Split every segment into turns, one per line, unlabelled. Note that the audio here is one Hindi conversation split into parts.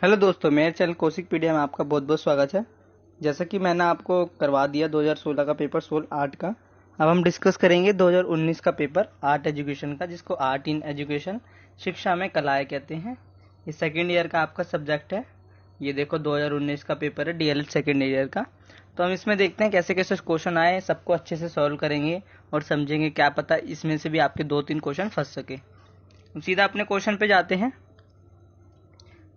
हेलो दोस्तों, मेरे चैनल कौशिक पीडिया में आपका बहुत बहुत स्वागत है। जैसा कि मैंने आपको करवा दिया 2016 का पेपर 16 आर्ट का। अब हम डिस्कस करेंगे 2019 का पेपर आर्ट एजुकेशन का, जिसको आर्ट इन एजुकेशन शिक्षा में कलाएं कहते हैं। ये सेकेंड ईयर का आपका सब्जेक्ट है। ये देखो 2019 का पेपर है, डीएलएड सेकेंड ईयर का। तो हम इसमें देखते हैं कैसे कैसे क्वेश्चन आए, सबको अच्छे से सॉल्व करेंगे और समझेंगे। क्या पता इसमें से भी आपके 2-3 क्वेश्चन फंस सके। सीधा अपने क्वेश्चन पे जाते हैं।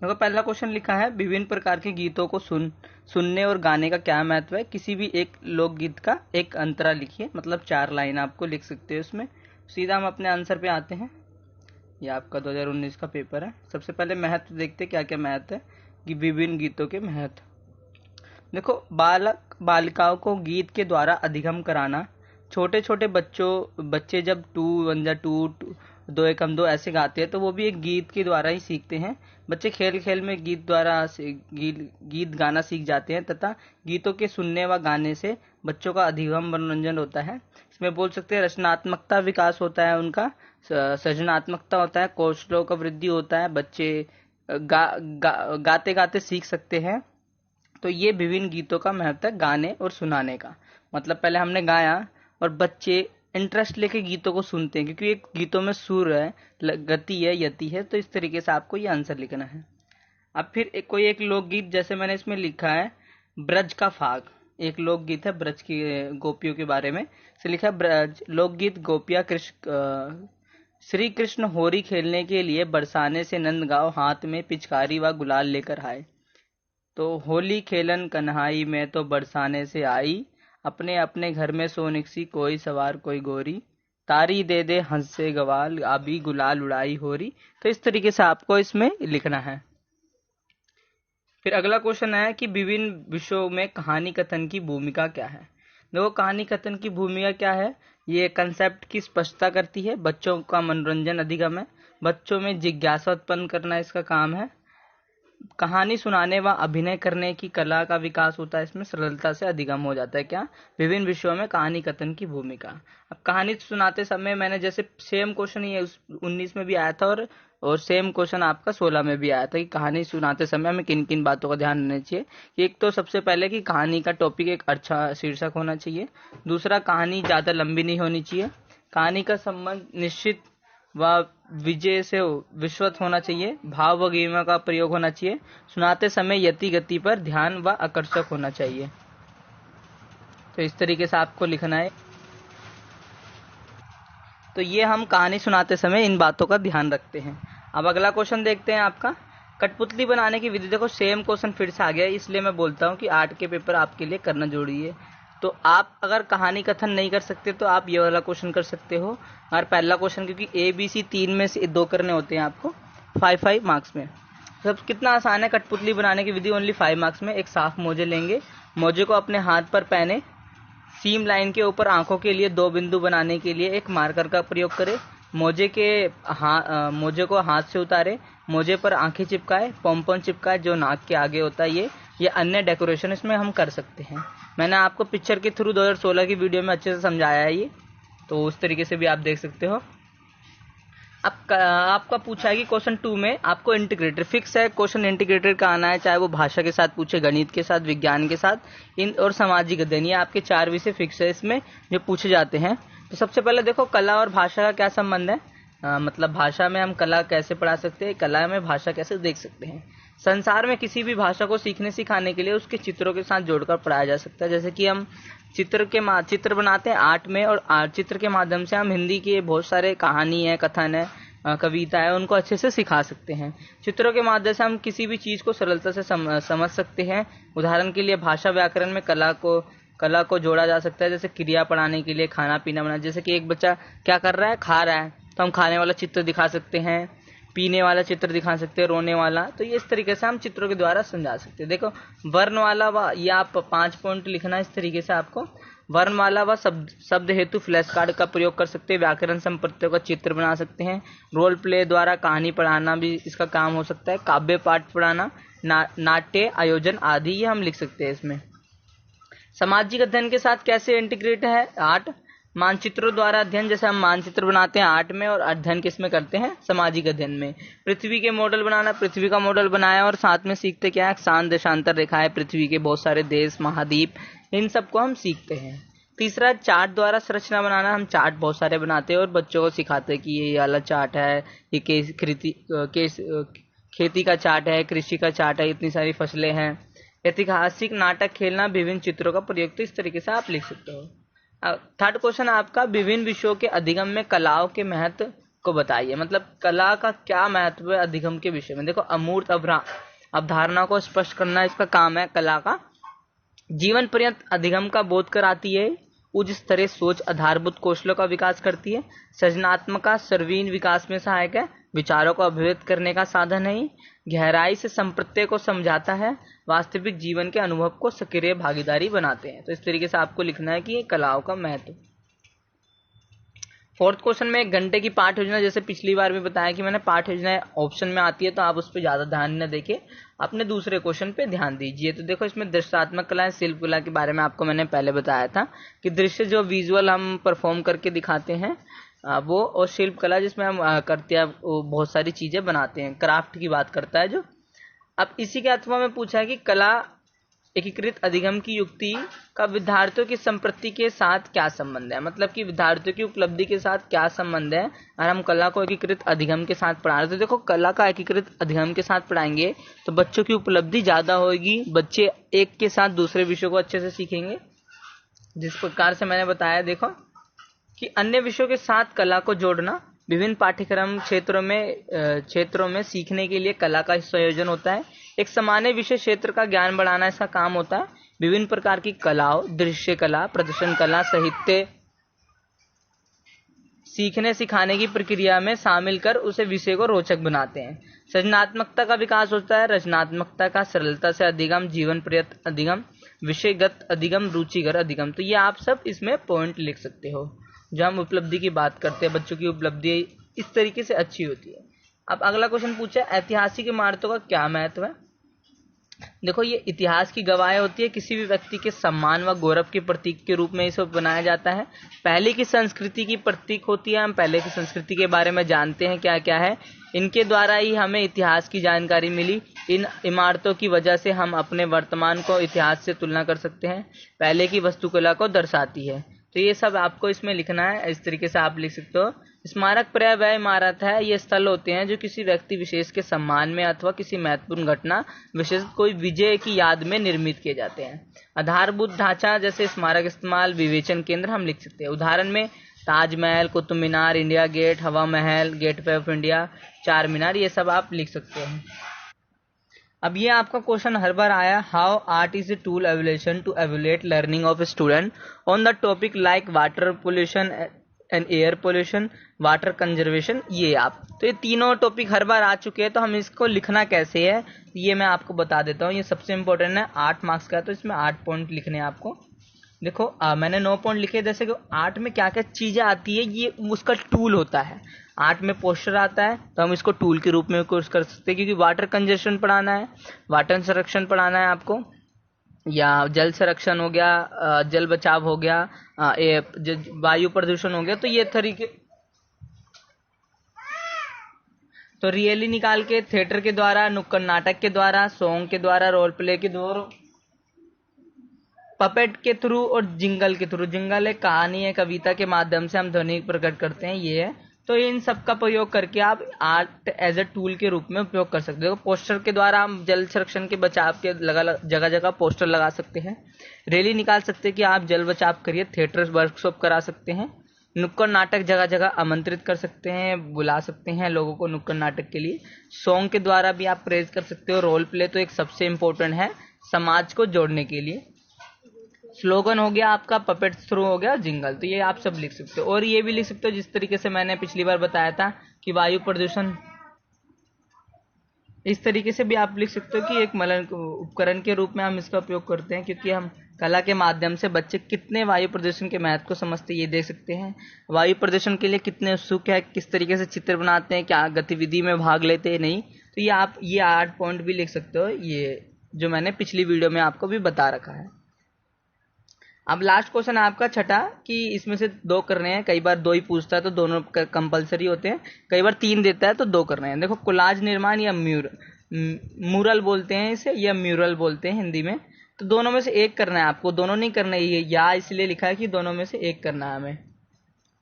देखो पहला क्वेश्चन लिखा है, विभिन्न प्रकार के गीतों को सुनने और गाने का क्या महत्व है। किसी भी एक लोकगीत का एक अंतरा लिखिए, मतलब 4 लाइन आपको लिख सकते हो इसमें। सीधा हम अपने आंसर पे आते हैं। ये आपका 2019 का पेपर है। सबसे पहले महत्व देखते क्या क्या महत्व है कि विभिन्न गीतों के महत्व। देखो, बालक बालिकाओं को गीत के द्वारा अधिगम कराना। छोटे छोटे बच्चे जब 2 1 जा 2 2 1 2 ऐसे गाते हैं तो वो भी एक गीत के द्वारा ही सीखते हैं। बच्चे खेल खेल में गीत गाना सीख जाते हैं तथा गीतों के सुनने व गाने से बच्चों का अधिगम मनोरंजन होता है। इसमें बोल सकते हैं रचनात्मकता विकास होता है, उनका सृजनात्मकता होता है, कौशलों का वृद्धि होता है। बच्चे गाते गाते सीख सकते हैं। तो ये विभिन्न गीतों का महत्व है गाने और सुनाने का। मतलब पहले हमने गाया और बच्चे इंटरेस्ट लेके गीतों को सुनते हैं, क्योंकि एक गीतों में सुर है, गति है, यति है। तो इस तरीके से आपको ये आंसर लिखना है। अब फिर कोई एक लोकगीत, जैसे मैंने इसमें लिखा है ब्रज का फाग। एक लोकगीत है ब्रज की गोपियों के बारे में से लिखा है। ब्रज लोकगीत गोपिया श्री कृष्ण होरी खेलने के लिए बरसाने से नंद गांव, हाथ में पिचकारी व गुलाल लेकर आए। तो होली खेलन कन्हाई में तो बरसाने से आई, अपने अपने घर में सोनिक्सी, कोई सवार कोई गोरी, तारी दे दे हंस से गवाल, अभी गुलाल उड़ाई होरी। तो इस तरीके से आपको इसमें लिखना है। फिर अगला क्वेश्चन है कि विभिन्न विषयों में कहानी कथन की भूमिका क्या है। देखो, कहानी कथन की भूमिका क्या है, ये कंसेप्ट की स्पष्टता करती है, बच्चों का मनोरंजन अधिगम है, बच्चों में जिज्ञासा उत्पन्न करना इसका काम है, कहानी सुनाने व अभिनय करने की कला का विकास होता है। इसमें सरलता से अधिगम हो जाता है। क्या, विभिन्न विषयों में कहानी कथन की भूमिका। अब कहानी सुनाते समय मैंने जैसे सेम क्वेश्चन ये 19 में भी आया था और सेम क्वेश्चन आपका 16 में भी आया था कि कहानी सुनाते समय हमें किन किन बातों का ध्यान रखना चाहिए। एक तो सबसे पहले कि कहानी का टॉपिक एक अच्छा शीर्षक होना चाहिए। दूसरा, कहानी ज्यादा लंबी नहीं होनी चाहिए। कहानी का संबंध निश्चित व विजय से विश्वत होना चाहिए। भाव व गरिमा का प्रयोग होना चाहिए। सुनाते समय यति गति पर ध्यान व आकर्षक होना चाहिए। तो इस तरीके से आपको लिखना है। तो ये हम कहानी सुनाते समय इन बातों का ध्यान रखते हैं। अब अगला क्वेश्चन देखते हैं आपका, कठपुतली बनाने की विधि। देखो, सेम क्वेश्चन फिर से आ गया, इसलिए मैं बोलता हूँ कि आर्ट के पेपर आपके लिए करना जरूरी है। तो आप अगर कहानी कथन नहीं कर सकते तो आप ये वाला क्वेश्चन कर सकते हो। और पहला क्वेश्चन, क्योंकि ABC 3 में से 2 करने होते हैं आपको 5 मार्क्स में। सब कितना आसान है, कठपुतली बनाने की विधि ओनली 5 मार्क्स में। एक साफ मोजे लेंगे, मोजे को अपने हाथ पर पहने, सीम लाइन के ऊपर आंखों के लिए 2 बिंदु बनाने के लिए एक मार्कर का प्रयोग करें। मोजे मोजे को हाथ से उतारे, मोजे पर आंखें चिपकाए, पॉम्पॉन चिपकाए जो नाक के आगे होता है। ये अन्य डेकोरेशन इसमें हम कर सकते हैं। मैंने आपको पिक्चर के थ्रू 2016 की वीडियो में अच्छे से समझाया है ये, तो उस तरीके से भी आप देख सकते हो। अब आपका पूछा है कि क्वेश्चन 2 में आपको इंटीग्रेटेड फिक्स है, क्वेश्चन इंटीग्रेटेड का आना है, चाहे वो भाषा के साथ पूछे, गणित के साथ, विज्ञान के साथ, इन और सामाजिक अध्ययन। ये आपके 4 विषय फिक्स है इसमें जो पूछे जाते हैं। तो सबसे पहले देखो, कला और भाषा का क्या संबंध है। मतलब भाषा में हम कला कैसे पढ़ा सकते हैं, कला में भाषा कैसे देख सकते हैं। संसार में किसी भी भाषा को सीखने सिखाने के लिए उसके चित्रों के साथ जोड़कर पढ़ाया जा सकता है। जैसे कि हम चित्र बनाते हैं आर्ट में, और चित्र के माध्यम से हम हिंदी के बहुत सारे कहानी है, कथन है, कविता है, उनको अच्छे से सिखा सकते हैं। चित्रों के माध्यम से हम किसी भी चीज को सरलता से समझ सकते हैं। उदाहरण के लिए भाषा व्याकरण में कला को जोड़ा जा सकता है। जैसे क्रिया पढ़ाने के लिए खाना पीना बनाना, जैसे कि एक बच्चा क्या कर रहा है, खा रहा है, तो हम खाने वाला चित्र दिखा सकते हैं, पीने वाला चित्र दिखा सकते हैं, रोने वाला। तो ये इस तरीके से हम चित्रों के द्वारा समझा सकते हैं। देखो, वर्ण वाला ये आप 5 पॉइंट लिखना है इस तरीके से आपको। वर्णमाला व शब्द हेतु फ्लैश कार्ड का प्रयोग कर सकते हैं। व्याकरण संप्रत्ययों का चित्र बना सकते हैं। रोल प्ले द्वारा कहानी पढ़ाना भी इसका काम हो सकता है। काव्य पाठ पढ़ाना, नाट्य आयोजन आदि ये हम लिख सकते हैं इसमें। सामाजिक अध्ययन के साथ कैसे इंटीग्रेट है आर्ट। मानचित्रों द्वारा अध्ययन, जैसे हम मानचित्र बनाते हैं आर्ट में और अध्ययन किसमें करते हैं, सामाजिक अध्ययन में। पृथ्वी के मॉडल बनाना, पृथ्वी का मॉडल बनाया और साथ में सीखते क्या है, अक्षांश देशांतर रेखाएं, पृथ्वी के बहुत सारे देश, महाद्वीप, इन सबको हम सीखते हैं। तीसरा, चार्ट द्वारा संरचना बनाना, हम चार्ट बहुत सारे बनाते हैं और बच्चों को सिखाते हैं कि ये वाला चार्ट है, ये खेती का चार्ट है, कृषि का चार्ट है, इतनी सारी फसलें हैं। ऐतिहासिक नाटक खेलना, विभिन्न चित्रों का प्रयोग, तो इस तरीके से आप लिख सकते हो। थर्ड क्वेश्चन आपका, विभिन्न विषयों के अधिगम में कलाओं के महत्व को बताइए। मतलब कला का क्या महत्व है अधिगम के विषय में। देखो, अमूर्त अवधारणा को स्पष्ट करना इसका काम है कला का। जीवन पर्यंत अधिगम का बोध कराती है। उच्च स्तरीय सोच आधारभूत कौशलों का विकास करती है। सृजनात्मक सर्वहीन विकास में सहायक है। विचारों को अभिव्यक्त करने का साधन है। गहराई से संप्रत्यय को समझाता है। वास्तविक जीवन के अनुभव को सक्रिय भागीदारी बनाते हैं। तो इस तरीके से आपको लिखना है कि कलाओं का महत्व। फोर्थ क्वेश्चन में 1 घंटे की पाठ योजना, जैसे पिछली बार भी बताया कि मैंने पाठ योजना ऑप्शन में आती है, तो आप उस पर ज्यादा ध्यान न देके अपने दूसरे क्वेश्चन पे ध्यान दीजिए। तो देखो, इसमें दृश्यात्मक कला, शिल्प कला के बारे में आपको मैंने पहले बताया था कि दृश्य जो विजुअल हम परफॉर्म करके दिखाते हैं वो, और शिल्प कला जिसमें हम करते हैं बहुत सारी चीजें बनाते हैं, क्राफ्ट की बात करता है जो। अब इसी के अथवा में पूछा है कि कला एकीकृत अधिगम की युक्ति का विद्यार्थियों की संपत्ति के साथ क्या संबंध है। मतलब कि विद्यार्थियों की उपलब्धि के साथ क्या संबंध है और हम कला को एकीकृत अधिगम के साथ पढ़ा रहे। तो देखो, कला का एकीकृत अधिगम के साथ पढ़ाएंगे तो बच्चों की उपलब्धि ज्यादा होगी, बच्चे एक के साथ दूसरे विषयों को अच्छे से सीखेंगे। जिस प्रकार से मैंने बताया, देखो कि अन्य विषयों के साथ कला को जोड़ना, विभिन्न पाठ्यक्रम क्षेत्रों में सीखने के लिए कला का संयोजन होता है। एक सामान्य विषय क्षेत्र का ज्ञान बढ़ाना इसका काम होता है। विभिन्न प्रकार की कलाओं, दृश्य कला, प्रदर्शन कला, साहित्य सीखने सिखाने की प्रक्रिया में शामिल कर उसे विषय को रोचक बनाते हैं। सृजनात्मकता का विकास होता है। रचनात्मकता का सरलता से अधिगम, जीवन पर्यंत अधिगम, विषयगत अधिगम, रुचिकर अधिगम। तो ये आप सब इसमें पॉइंट लिख सकते हो। जब हम उपलब्धि की बात करते हैं, बच्चों की उपलब्धि इस तरीके से अच्छी होती है। अब अगला क्वेश्चन पूछा है, ऐतिहासिक इमारतों का क्या महत्व है। देखो, ये इतिहास की गवाही होती है। किसी भी व्यक्ति के सम्मान व गौरव के प्रतीक के रूप में इसे बनाया जाता है। पहले की संस्कृति की प्रतीक होती है। हम पहले की संस्कृति के बारे में जानते हैं क्या क्या है। इनके द्वारा ही हमें इतिहास की जानकारी मिली। इन इमारतों की वजह से हम अपने वर्तमान को इतिहास से तुलना कर सकते हैं। पहले की वास्तुकला को दर्शाती है। तो ये सब आपको इसमें लिखना है। इस तरीके से आप लिख सकते हो। स्मारक प्रायः वह इमारत है, ये स्थल होते हैं जो किसी व्यक्ति विशेष के सम्मान में अथवा किसी महत्वपूर्ण घटना विशेष कोई विजय की याद में निर्मित किए जाते हैं। आधारभूत ढांचा, जैसे स्मारक इस्तेमाल, विवेचन केंद्र हम लिख सकते हैं। उदाहरण में ताजमहल, कुतुब मीनार, इंडिया गेट, हवा महल, गेटवे ऑफ इंडिया, चार मीनार, ये सब आप लिख सकते हैं। अब ये आपका क्वेश्चन हर बार आया, how art is a tool evaluation to evaluate learning of a student on the topic like water pollution and air pollution, water conservation. ये आप तो ये तीनों टॉपिक हर बार आ चुके हैं। तो हम इसको लिखना कैसे है ये मैं आपको बता देता हूँ। ये सबसे इंपॉर्टेंट है, 8 मार्क्स का है, तो इसमें 8 पॉइंट लिखने हैं आपको। देखो मैंने 9 पॉइंट लिखे। जैसे कि आर्ट में क्या क्या चीजें आती है, ये उसका टूल होता है। आर्ट में पोस्टर आता है तो हम इसको टूल के रूप में कोर्स कर सकते हैं, क्योंकि वाटर कंजर्वेशन पढ़ाना है, वाटर संरक्षण पढ़ाना है आपको, या जल संरक्षण हो गया, जल बचाव हो गया, वायु प्रदूषण हो गया। तो ये तरीके तो रियली निकाल के थिएटर के द्वारा, नुक्कड़ नाटक के द्वारा, सॉन्ग के द्वारा, रोल प्ले के द्वारा, पपेट के थ्रू और जिंगल के थ्रू। जिंगल एक कहानी है, कविता के माध्यम से हम ध्वनि प्रकट करते हैं, ये है। तो इन सब का प्रयोग करके आप आर्ट एज ए टूल के रूप में उपयोग कर सकते हो। पोस्टर के द्वारा हम जल संरक्षण के बचाव के जगह जगह पोस्टर लगा सकते हैं। रैली निकाल सकते हैं कि आप जल बचाव करिए, थिएटर वर्कशॉप करा सकते हैं। नुक्कड़ नाटक जगह जगह आमंत्रित कर सकते हैं, बुला सकते हैं लोगों को नुक्कड़ नाटक के लिए। सॉन्ग के द्वारा भी आप प्रेज कर सकते हो। रोल प्ले तो एक सबसे इम्पोर्टेंट है समाज को जोड़ने के लिए। स्लोगन हो गया आपका, पपेट थ्रू हो गया, जिंगल। तो ये आप सब लिख सकते हो। और ये भी लिख सकते हो जिस तरीके से मैंने पिछली बार बताया था कि वायु प्रदूषण, इस तरीके से भी आप लिख सकते हो कि एक उपकरण के रूप में हम इसका उपयोग करते हैं, क्योंकि हम कला के माध्यम से बच्चे कितने वायु प्रदूषण के महत्व को समझते हैं ये देख सकते हैं। वायु प्रदूषण के लिए कितने उत्सुक है, किस तरीके से चित्र बनाते हैं, क्या गतिविधि में भाग लेते हैं, नहीं। तो ये आप ये 8 पॉइंट भी लिख सकते हो, ये जो मैंने पिछली वीडियो में आपको भी बता रखा है। अब लास्ट क्वेश्चन आपका छठा कि इसमें से 2 करने हैं। कई बार 2 ही पूछता है तो दोनों कंपलसरी होते हैं, कई बार 3 देता है तो 2 करने हैं। देखो कोलाज निर्माण या म्यूरल बोलते हैं इसे, या म्यूरल बोलते हैं हिंदी में। तो दोनों में से एक करना है आपको, दोनों नहीं करना है, या इसलिए लिखा है कि दोनों में से एक करना है हमें।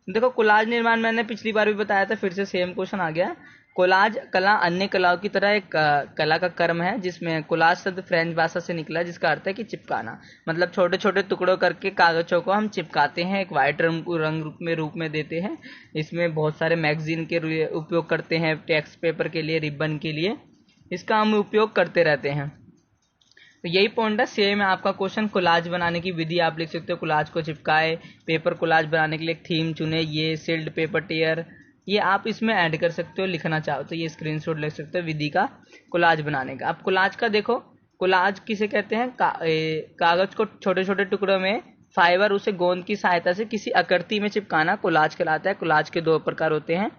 देखो कोलाज निर्माण मैंने पिछली बार भी बताया था, फिर से सेम क्वेश्चन आ गया। कोलाज कला अन्य कलाओं की तरह एक कला का कर्म है, जिसमें कोलाज शब्द फ्रेंच भाषा से निकला है, जिसका अर्थ है कि चिपकाना। मतलब छोटे छोटे टुकड़ों करके कागजों को हम चिपकाते हैं, एक वाइट रंग रूप में देते हैं। इसमें बहुत सारे मैगजीन के उपयोग करते हैं, टेक्स्ट पेपर के लिए, रिबन के लिए, इसका हम उपयोग करते रहते हैं। तो यही पॉइंट है। सेम है आपका क्वेश्चन। कोलाज बनाने की विधि आप लिख सकते हो, कोलाज को चिपकाए, पेपर कोलाज बनाने के लिए एक थीम चुने, ये सील्ड पेपर टेयर, ये आप इसमें ऐड कर सकते हो लिखना चाहो तो, ये स्क्रीनशॉट ले सकते हो विधि का कोलाज बनाने का। अब कोलाज का देखो, कोलाज किसे कहते हैं? कागज को छोटे छोटे टुकड़ों में फाइबर उसे गोंद की सहायता से किसी आकृति में चिपकाना कोलाज कहलाता है। कोलाज के 2 प्रकार होते हैं,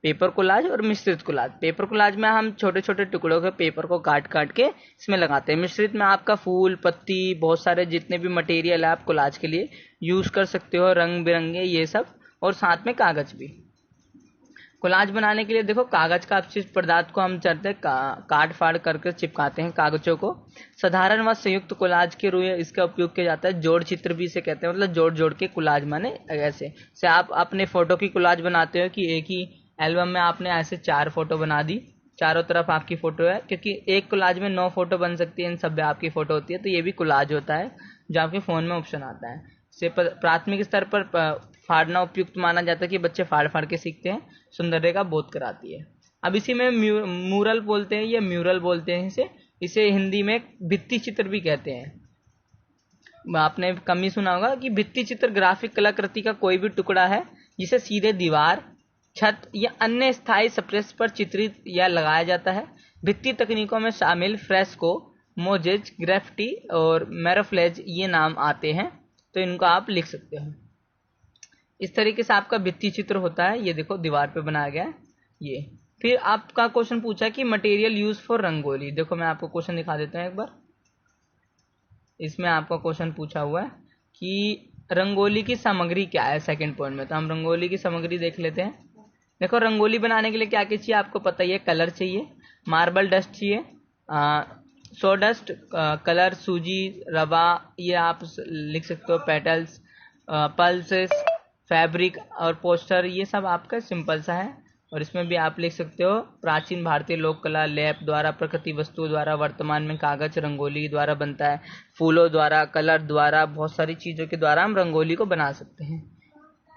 पेपर कोलाज और मिश्रित कोलाज। पेपर कोलाज में हम छोटे छोटे टुकड़ों के पेपर को काट काट के इसमें लगाते हैं। मिश्रित में आपका फूल, पत्ती, बहुत सारे जितने भी मटेरियल है आप कोलाज के लिए यूज कर सकते हो, रंग बिरंगे ये सब, और साथ में कागज भी। कोलाज बनाने के लिए देखो, कागज का अपशिष्ट पदार्थ को हम चलते काट फाड़ करके चिपकाते हैं कागजों को। साधारण व संयुक्त कोलाज के रूप इसका उपयोग किया जाता है। जोड़ चित्र भी इसे कहते हैं, मतलब जोड़ जोड़ के कोलाज माने ऐसे से आप अपने फोटो की कोलाज बनाते हो कि एक ही एल्बम में आपने ऐसे 4 फोटो बना दी, चारों तरफ आपकी फोटो है, क्योंकि एक कोलाज में 9 फोटो बन सकती है, इन सब में आपकी फोटो होती है। तो ये भी कोलाज होता है जो आपके फोन में ऑप्शन आता है। से प्राथमिक स्तर पर फाड़ना उपयुक्त माना जाता है कि बच्चे फाड़ फाड़ के सीखते हैं, सुंदरता का बोध कराती है। अब इसी में म्यूरल बोलते हैं या म्यूरल बोलते हैं इसे हिंदी में भित्ति चित्र भी कहते हैं। आपने कम ही सुना होगा कि भित्ति चित्र ग्राफिक कलाकृति का कोई भी टुकड़ा है जिसे सीधे दीवार, छत या अन्य स्थायी सरफेस पर चित्रित या लगाया जाता है। भित्ति तकनीकों में शामिल फ्रेस्को, मोजेज, ग्राफिटी और मैराफ्लेज ये नाम आते हैं, तो इनको आप लिख सकते हो। इस तरीके से आपका भित्ति चित्र होता है। ये देखो दीवार पे बनाया गया है ये। फिर आपका क्वेश्चन पूछा कि मटेरियल यूज फॉर रंगोली। देखो मैं आपको क्वेश्चन दिखा देता हूँ एक बार। इसमें आपका क्वेश्चन पूछा हुआ है कि रंगोली की सामग्री क्या है, सेकंड पॉइंट में। तो हम रंगोली की सामग्री देख लेते हैं। देखो रंगोली बनाने के लिए क्या क्या चाहिए आपको पता ही है। कलर चाहिए, मार्बल डस्ट चाहिए, सो डस्ट, कलर, सूजी, रवा, ये आप लिख सकते हो, पेटल्स, पल्सेस, फैब्रिक और पोस्टर, ये सब आपका सिंपल सा है। और इसमें भी आप लिख सकते हो प्राचीन भारतीय लोक कला, लेप द्वारा, प्रकृति वस्तुओं द्वारा, वर्तमान में कागज रंगोली द्वारा बनता है, फूलों द्वारा, कलर द्वारा, बहुत सारी चीज़ों के द्वारा हम रंगोली को बना सकते हैं।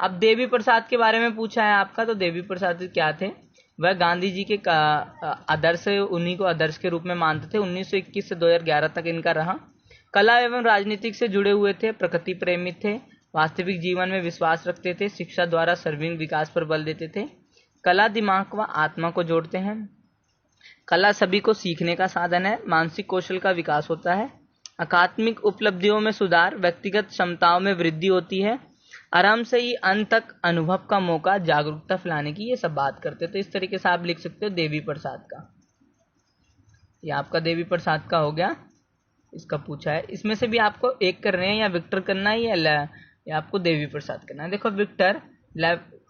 अब देवी प्रसाद के बारे में पूछा है आपका, तो देवी प्रसाद क्या थे? वह गांधी जी के आदर्श, उन्हीं को आदर्श के रूप में मानते थे। 1921 से 2011 तक इनका रहा। कला एवं राजनीतिक से जुड़े हुए थे, प्रकृति प्रेमी थे, वास्तविक जीवन में विश्वास रखते थे, शिक्षा द्वारा सर्वांगीण विकास पर बल देते थे। कला दिमाग व आत्मा को जोड़ते हैं। कला सभी को सीखने का साधन है, मानसिक कौशल का विकास होता है, अकादमिक उपलब्धियों में सुधार, व्यक्तिगत क्षमताओं में वृद्धि होती है, आराम से ही अंत तक अनुभव का मौका, जागरूकता फैलाने की, ये सब बात करते हैं। तो इस तरीके से आप लिख सकते हो देवी प्रसाद का। ये आपका देवी प्रसाद का हो गया, इसका पूछा है। इसमें से भी आपको एक कर रहे हैं, या विक्टर करना है या आपको देवी प्रसाद करना है। देखो विक्टर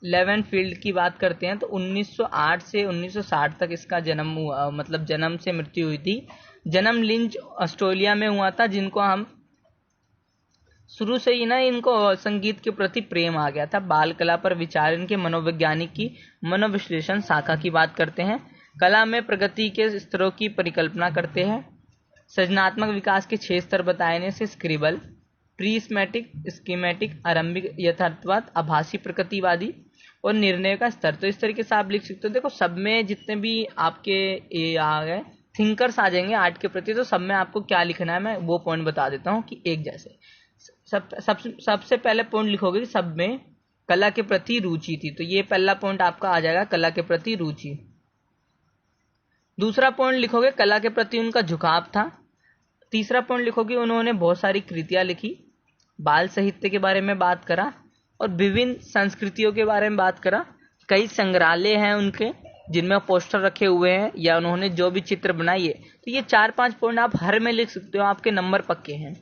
लेवेनफील्ड की बात करते हैं तो 1908 से 1960 तक इसका जन्म हुआ, मतलब जन्म से मृत्यु हुई थी। जन्म लिंच ऑस्ट्रेलिया में हुआ था, जिनको हम शुरू से ही ना इनको संगीत के प्रति प्रेम आ गया था। बाल कला पर विचार, इनके मनोवैज्ञानिक की मनोविश्लेषण शाखा की बात करते हैं। कला में प्रगति के स्तरों की परिकल्पना करते हैं। सृजनात्मक विकास के 6 स्तर बताने से स्क्रिबल, प्रीस्मेटिक, स्कीमेटिक, आरंभिक, यथार्थवाद, आभासी, प्रकृतिवादी और निर्णय का स्तर। तो इस तरीके से आप लिख सकते हो। देखो सब में जितने भी आपके ये आ गए थिंकर्स आ जाएंगे आर्ट के प्रति, तो सब में आपको क्या लिखना है मैं वो पॉइंट बता देता हूँ कि एक जैसे सबसे पहले पॉइंट लिखोगे कि सब में कला के प्रति रुचि थी, तो ये पहला पॉइंट आपका आ जाएगा, कला के प्रति रुचि। दूसरा पॉइंट लिखोगे कला के प्रति उनका झुकाव था। तीसरा पॉइंट लिखोगे उन्होंने बहुत सारी कृतियां लिखी, बाल साहित्य के बारे में बात करा और विभिन्न संस्कृतियों के बारे में बात करा। कई संग्रहालय हैं उनके जिनमें पोस्टर रखे हुए हैं या उन्होंने जो भी चित्र बनाई है। तो ये 4-5 पॉइंट आप हर में लिख सकते हो, आपके नंबर पक्के हैं।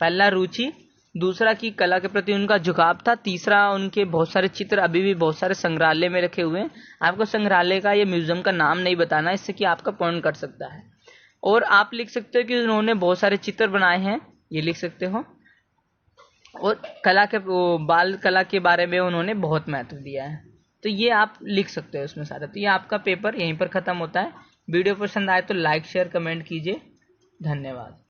पहला रुचि, दूसरा कि कला के प्रति उनका झुकाव था। तीसरा, उनके बहुत सारे चित्र अभी भी बहुत सारे संग्रहालय में रखे हुए हैं। आपको संग्रहालय का या म्यूजियम का नाम नहीं बताना, इससे कि आपका पॉइंट कट सकता है। और आप लिख सकते हो कि उन्होंने बहुत सारे चित्र बनाए हैं, ये लिख सकते हो। और कला के बाल कला के बारे में उन्होंने बहुत महत्व दिया है, तो ये आप लिख सकते हो उसमें सारा। तो ये आपका पेपर यहीं पर ख़त्म होता है। वीडियो पसंद आए तो लाइक शेयर कमेंट कीजिए। धन्यवाद।